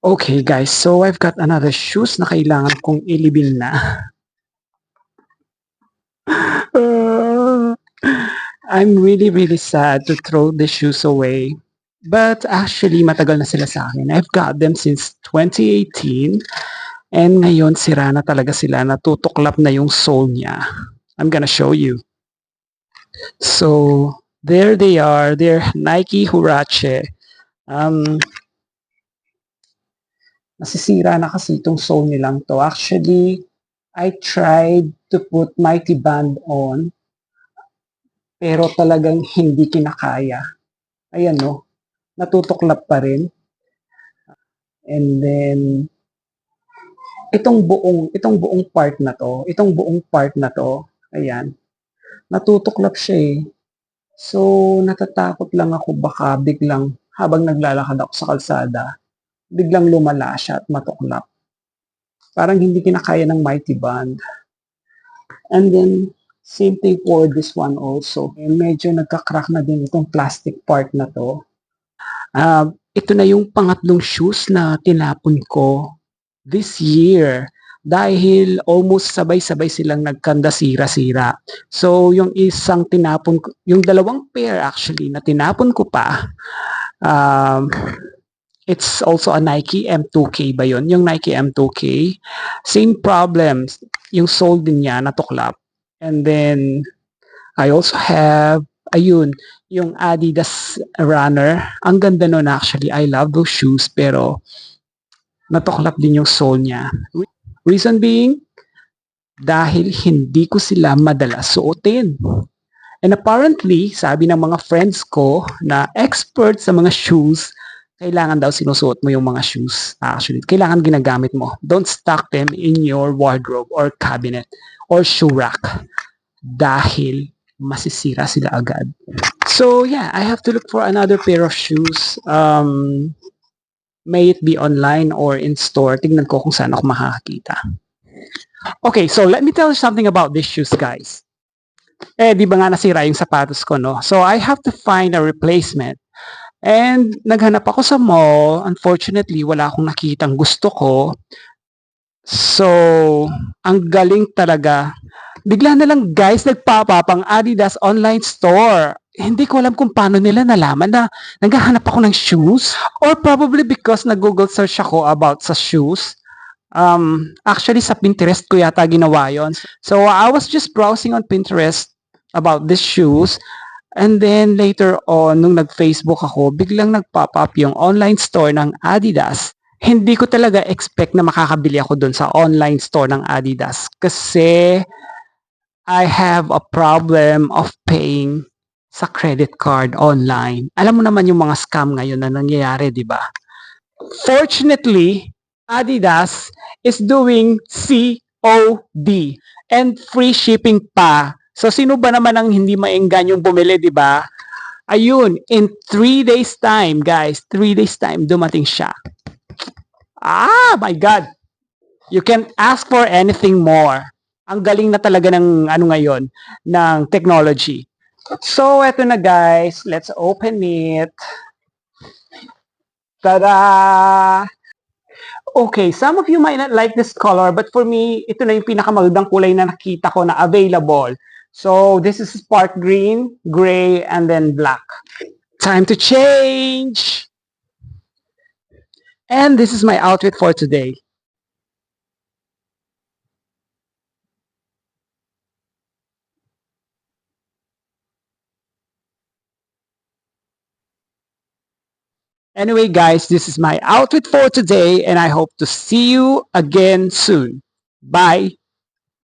Okay guys, so I've got another shoes na kailangan kong ilibing na. Uh, I'm really sad to throw the shoes away. But actually, matagal na sila sa akin. I've got them since 2018 and ngayon sira na talaga sila. Natutuklap na yung sole niya. I'm gonna show you. So, there they are. They're Nike Huarache. Um, Nasisira na kasi itong sole nilang to. Actually, I tried to put Mighty Band on pero talagang hindi kinakaya. Ayan no, natutuklap pa rin. And then itong buong part na to, ayan, natutuklap siya eh. So natatakot lang ako baka biglang habang naglalakad ako sa kalsada, biglang lumala siya at matuklap. Parang hindi kinakaya ng Mighty Band. And then same thing for this one also. Medyo nagka-crack na din itong plastic part na to. Ito na yung pangatlong shoes na tinapon ko this year dahil almost sabay-sabay silang nagkanda sira-sira. So yung isang tinapon ko, yung dalawang pair actually na tinapon ko pa, um, it's also a Nike M2K ba yun? Yung Nike M2K, same problems. Yung sole din niya natuklap. And then I also have, ayun, yung Adidas Runner. Ang ganda nun actually. I love those shoes pero natuklap din yung sole niya. Reason being, dahil hindi ko sila madalas suotin. And apparently, sabi ng mga friends ko na expert sa mga shoes, kailangan daw sinusuot mo yung mga shoes. Actually, kailangan ginagamit mo. Don't stock them in your wardrobe or cabinet or shoe rack dahil masisira sila agad. So yeah, I have to look for another pair of shoes. May it be online or in store. Tignan ko kung saan ako makakakita. Okay, so let me tell you something about these shoes, guys. Di ba nga nasira yung sapatos ko, no? So I have to find a replacement. And naghanap ako sa mall. Unfortunately, wala akong nakitang gusto ko. So, ang galing talaga. Bigla na lang guys, nagpapa pang Adidas online store. Hindi ko alam kung paano nila nalaman na naghahanap ako ng shoes. Or probably because nag-Google search ako about sa shoes. Actually, sa Pinterest ko yata ginawa yon. So, I was just browsing on Pinterest about these shoes. And then later on, nung nag-Facebook ako, biglang nag-pop up yung online store ng Adidas. Hindi ko talaga expect na makakabili ako dun sa online store ng Adidas kasi I have a problem of paying sa credit card online. Alam mo naman yung mga scam ngayon na nangyayari, di ba? Fortunately, Adidas is doing COD and free shipping pa. So sino ba naman ang hindi maengganyong bumili, di ba? Ayun, in 3 days time, guys, 3 days time, dumating siya. Ah, my God! You can ask for anything more. Ang galing na talaga ng ano ngayon, ng technology. So, eto na guys. Let's open it. Tada! Okay, some of you might not like this color, but for me, ito na yung pinakamagandang kulay na nakita ko na available. So, this is spark green, gray, and then black. Time to change! And this is my outfit for today. Anyway, guys, this is my outfit for today, and I hope to see you again soon. Bye!